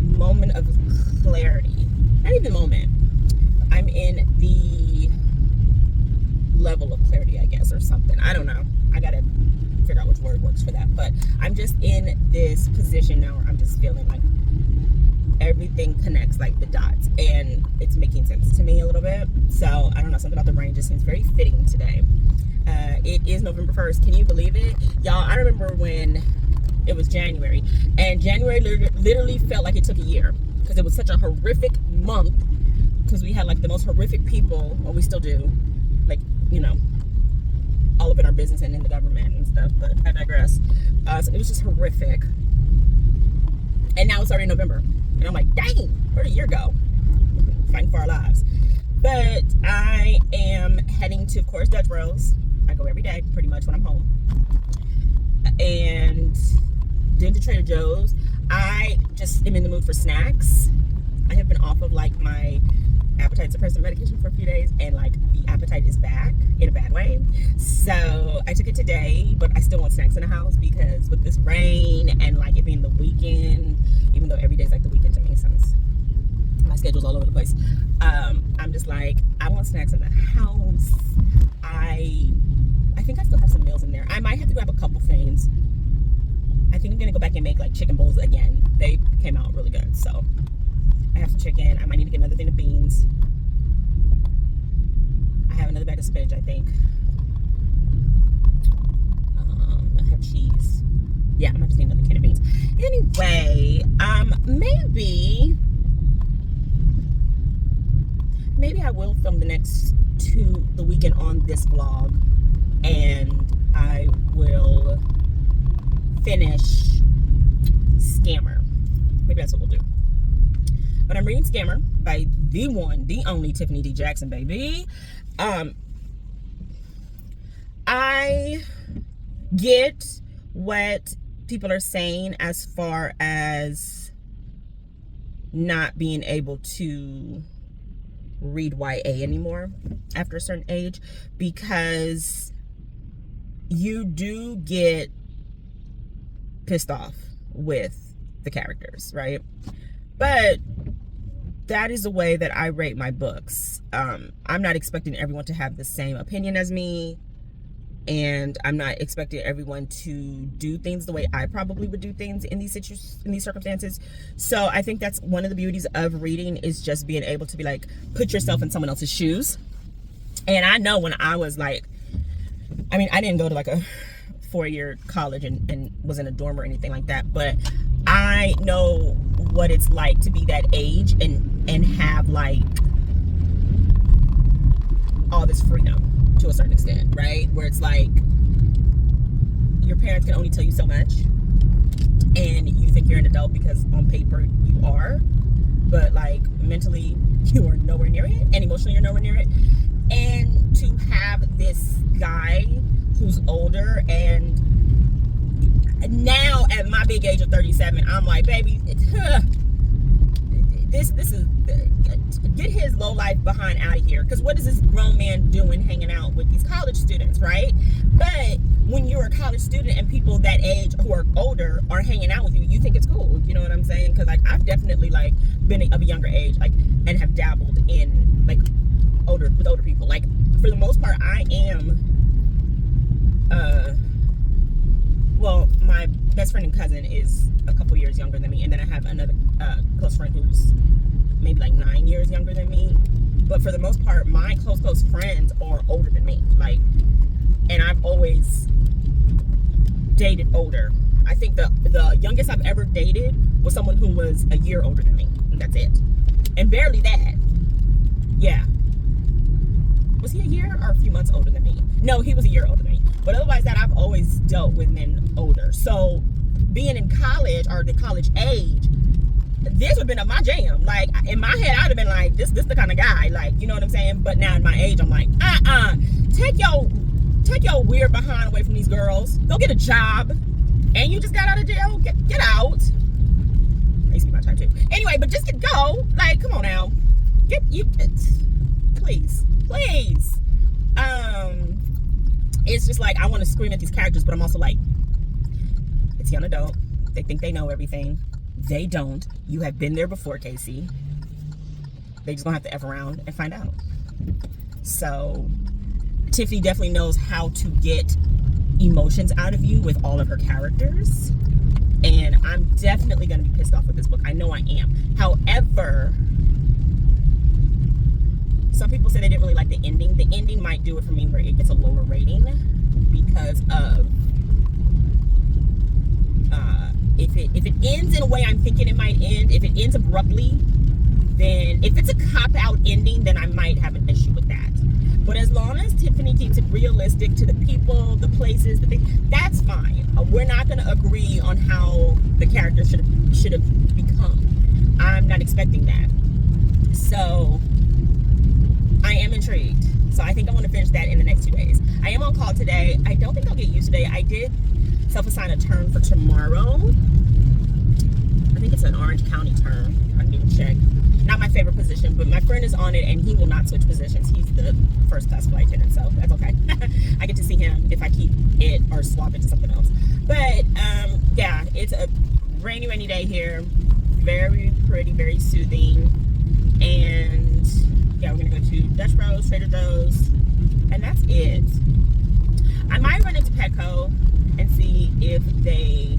Speaker 1: moment of clarity. Not even moment. I'm in the level of clarity, I guess, or something. I don't know. I gotta figure out which word works for that. But I'm just in this position now where I'm just feeling like everything connects, like the dots, and it's making sense to me a little bit. So I don't know, something about the rain just seems very fitting today. It is November 1st. Can you believe it? Y'all, I remember when it was January, and January literally felt like it took a year, because it was such a horrific month, because we had like the most horrific people, well, we still do, like, you know, all up in our business and in the government and stuff, but I digress. So it was just horrific. And now it's already November, and I'm like, dang, where'd a year go? Fighting for our lives. But I am heading to, of course, Dutch Bros. I go every day, pretty much, when I'm home. And then to Trader Joe's. I just am in the mood for snacks. I have been off of like my appetite suppressant medication for a few days, and like the appetite is back in a bad way. So I took it today, but I still want snacks in the house, because with this rain and like it being the weekend, even though every day's like the weekend to me, since my schedule's all over the place, I'm just like, I want snacks in the house. I think I still have some meals in there. I might have to grab a couple things. I think I'm gonna go back and make like chicken bowls again. They came out really good, so I have some chicken. I might need to get another thing of beans. I have another bag of spinach, I think. I have cheese. Yeah, I might just need another can of beans. Anyway, maybe I will film the next the weekend on this vlog, and I will finish Scammer. Maybe that's what we'll do. But I'm reading Scammer by the one, the only Tiffany D. Jackson, baby. I get what people are saying as far as not being able to read YA anymore after a certain age, because you do get pissed off with the characters, right? But that is the way that I rate my books. I'm not expecting everyone to have the same opinion as me, and I'm not expecting everyone to do things the way I probably would do things in these circumstances. So I think that's one of the beauties of reading, is just being able to be like, put yourself in someone else's shoes. And I know when I was like, I mean, I didn't go to like a 4-year college and was in a dorm or anything like that, but I know what it's like to be that age and have like all this freedom to a certain extent, right? Where it's like your parents can only tell you so much, and you think you're an adult because on paper you are, but like mentally you are nowhere near it, and emotionally you're nowhere near it. And to have this guy who's older, and now at my big age of 37, I'm like, baby, this is, get his low life behind out of here, because what is this grown man doing hanging out with these college students, right? But when you're a college student and people that age who are older are hanging out with you, you think it's cool, you know what I'm saying? Because like I've definitely like been of a younger age, like, and have dabbled in like older people. Like for the most part, I am well, my best friend and cousin is a couple years younger than me, and then I have another close friend who's maybe like 9 years younger than me. But for the most part, my close friends are older than me. Like, and I've always dated older. I think the youngest I've ever dated was someone who was a year older than me, and that's it. And barely that. Yeah. Was he a year or a few months older than me? No, he was a year older than me. But otherwise that, I've always dealt with men older. So being in college, or the college age, this would have been up my jam. Like in my head, I'd have been like, this the kind of guy, like, you know what I'm saying? But now at my age, I'm like, take your weird behind away from these girls. Go get a job. And you just got out of jail. Get out. That used to be my time too. Anyway, but just go. Like, come on now. Please. It's just like, I want to scream at these characters, but I'm also like, it's young adult. They think they know everything. They don't. You have been there before, Casey. They just gonna have to F around and find out. So Tiffany definitely knows how to get emotions out of you with all of her characters. And I'm definitely gonna be pissed off with this book. I know I am. However, some people say they didn't really like the ending. The ending might do it for me where it gets a lower rating because of if it ends in a way I'm thinking it might end, if it ends abruptly, then if it's a cop-out ending, then I might have an issue with that. But as long as Tiffany keeps it realistic to the people, the places, the things, that's fine. We're not going to agree on how the character should have become. I'm not expecting that. So I am intrigued. So I think I want to finish that in the next 2 days. I am on call today. I don't think I'll get used today. I did self-assign a turn for tomorrow. I think it's an Orange County turn. I need to check. Not my favorite position, but my friend is on it and he will not switch positions. He's the first class flight attendant, so that's okay. I get to see him if I keep it or swap it to something else. But yeah, it's a rainy day here. Very pretty, very soothing. And yeah, we're gonna go to Dutch Bros, Trader Joe's, and that's it. I might run into Petco and see if they,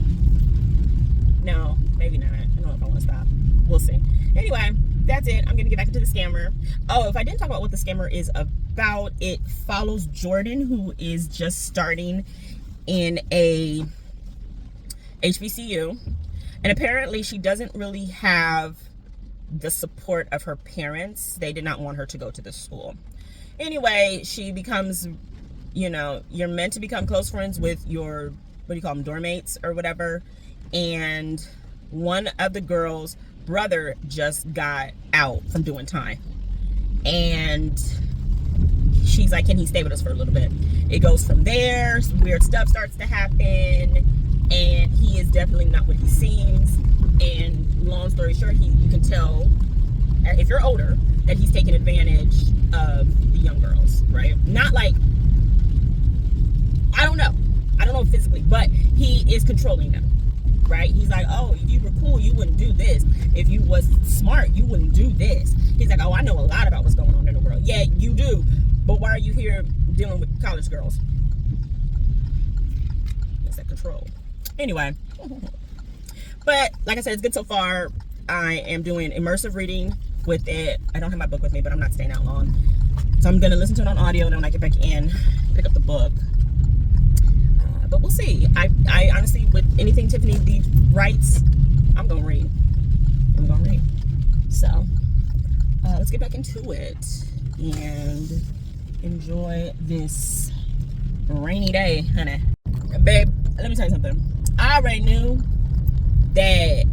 Speaker 1: no, maybe not. I don't know if I want to stop. We'll see. Anyway, that's it. I'm gonna get back into the scammer. Oh, if I didn't talk about what the scammer is about, it follows Jordan, who is just starting in a HBCU, and apparently she doesn't really have the support of her parents. They did not want her to go to the school. Anyway, she becomes, you know, you're meant to become close friends with your, what do you call them, dorm mates or whatever. And one of the girls' brother just got out from doing time. And she's like, can he stay with us for a little bit? It goes from there. Some weird stuff starts to happen. And he is definitely not what he seems. And long story short, you can tell, if you're older, that he's taking advantage of the young girls, right? Not like, I don't know physically, but he is controlling them, right? He's like, oh, if you were cool, you wouldn't do this. If you was smart, you wouldn't do this. He's like, oh, I know a lot about what's going on in the world. Yeah, you do, but why are you here dealing with college girls? It's that control. Anyway, but like I said, it's good so far. I am doing immersive reading with it. I don't have my book with me, but I'm not staying out long, so I'm gonna listen to it on audio, and then when I get back in, pick up the book. But we'll see. I honestly, with anything Tiffany D writes, I'm gonna read. So let's get back into it and enjoy this rainy day, honey. Babe, let me tell you something. I already knew that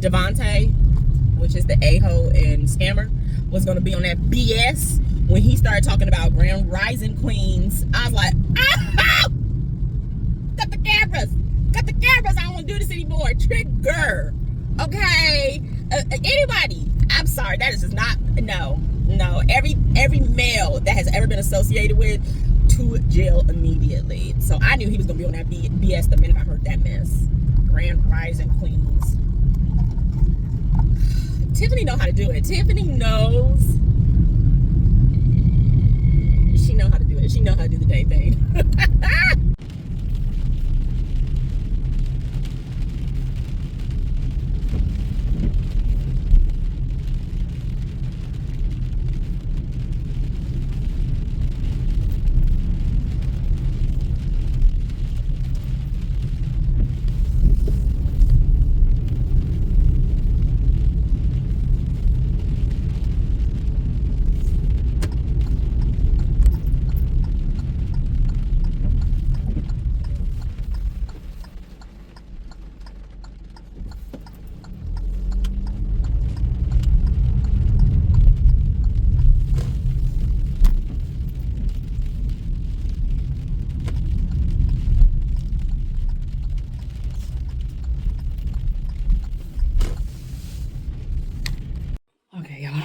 Speaker 1: Devontae, which is the a-hole and scammer, was gonna be on that BS when he started talking about Grand Rising Queens. I was like, ah! Cut the cameras, I don't want to do this anymore. Trigger. Okay, anybody, I'm sorry, that is just not, no, every male that has ever been associated with, to jail immediately. So I knew he was gonna be on that BS the minute I heard that mess. Grand Rising Queens. Tiffany know how to do it. Tiffany knows. She know how to do it. She know how to do the dang thing. Okay, y'all.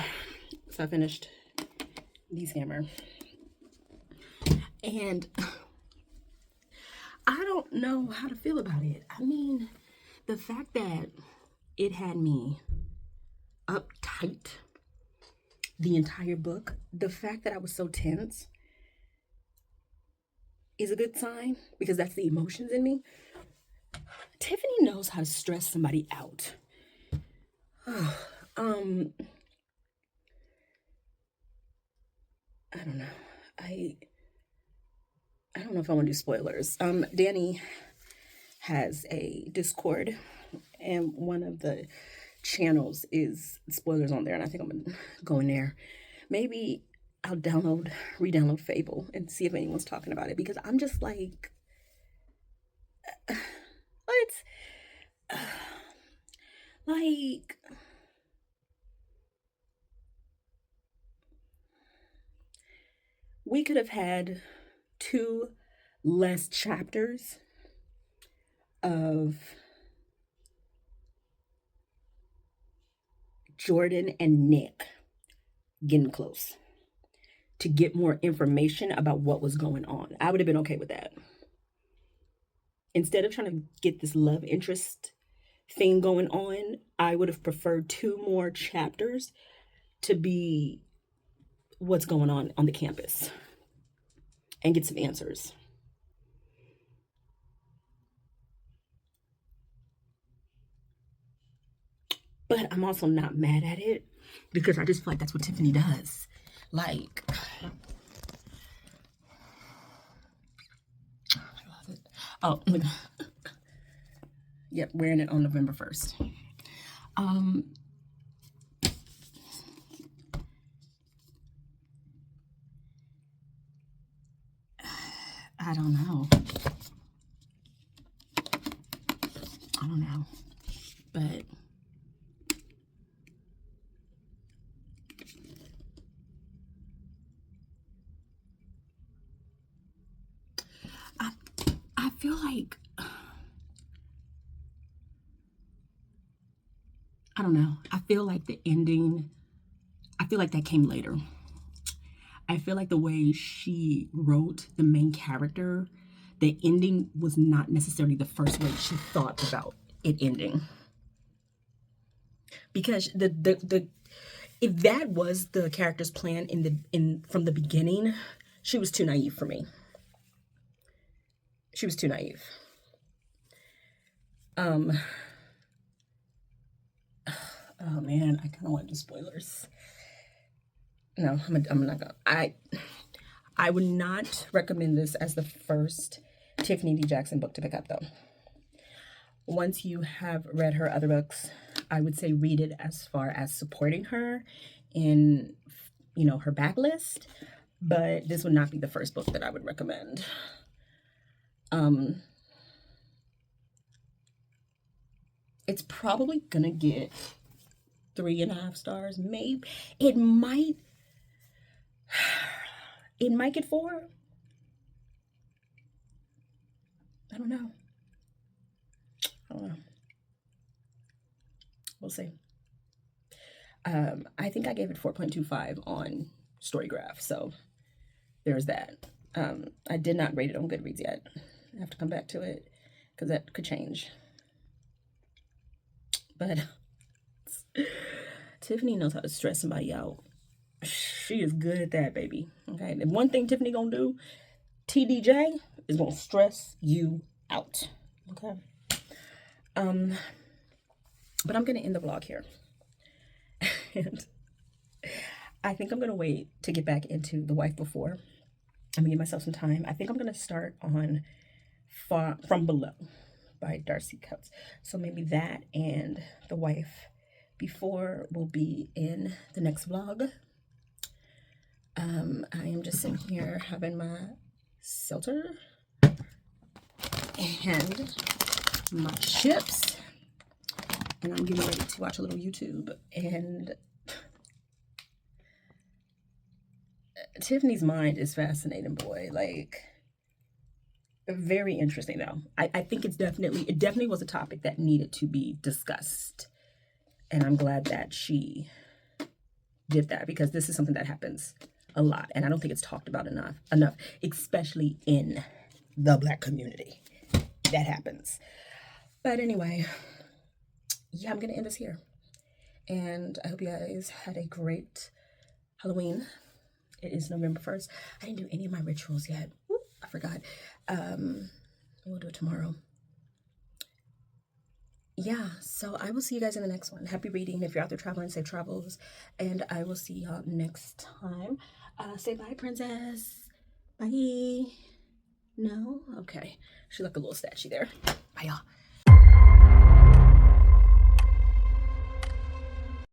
Speaker 1: So I finished the scammer. And I don't know how to feel about it. I mean, the fact that it had me uptight the entire book, the fact that I was so tense is a good sign because that's the emotions in me. Tiffany knows how to stress somebody out. I don't know. I don't know if I want to do spoilers. Danny has a Discord, and one of the channels is spoilers on there, and I think I'm gonna go in there. Maybe I'll re-download Fable and see if anyone's talking about it, because I'm just like, what? Like, we could have had 2 less chapters of Jordan and Nick getting close to get more information about what was going on. I would have been okay with that. Instead of trying to get this love interest thing going on, I would have preferred 2 more chapters to be what's going on the campus and get some answers. But I'm also not mad at it because I just feel like that's what Tiffany does. Like, oh, yep, wearing it on November 1st. I don't know, but I feel like, I don't know. I feel like the ending, I feel like that came later. I feel like the way she wrote the main character, the ending was not necessarily the first way she thought about it ending. Because if that was the character's plan from the beginning, she was too naive for me. She was too naive. Oh man, I kind of want to do spoilers. No, I'm not gonna. I would not recommend this as the first Tiffany D. Jackson book to pick up, though. Once you have read her other books, I would say read it as far as supporting her in, her backlist. But this would not be the first book that I would recommend. It's probably gonna get 3.5 stars. Maybe it might get 4. I don't know. We'll see. I think I gave it 4.25 on Storygraph, so there's that. I did not rate it on Goodreads yet. I have to come back to it because that could change. But Tiffany knows how to stress somebody out. She is good at that, baby. Okay, and one thing Tiffany gonna do, TDJ, is gonna stress you out. Okay. But I'm gonna end the vlog here. And I think I'm gonna wait to get back into The Wife Before. I'm gonna give myself some time. I think I'm gonna start on From Below by Darcy Coates. So maybe that and The Wife Before will be in the next vlog. I am just sitting here having my seltzer and my chips, and I'm getting ready to watch a little YouTube. And Tiffany's mind is fascinating, boy. Like, very interesting, though. I think it definitely was a topic that needed to be discussed, and I'm glad that she did that, because this is something that happens a lot, and I don't think it's talked about enough, especially in the Black community. That happens. But anyway, yeah, I'm gonna end this here. And I hope you guys had a great Halloween. It is November 1st. I didn't do any of my rituals yet. Whoop, I forgot. We'll do it tomorrow. Yeah, so I will see you guys in the next one. Happy reading. If you're out there traveling, safe travels. And I will see y'all next time. Say bye, princess. Bye. No? Okay. She looked a little statue there. Bye, y'all.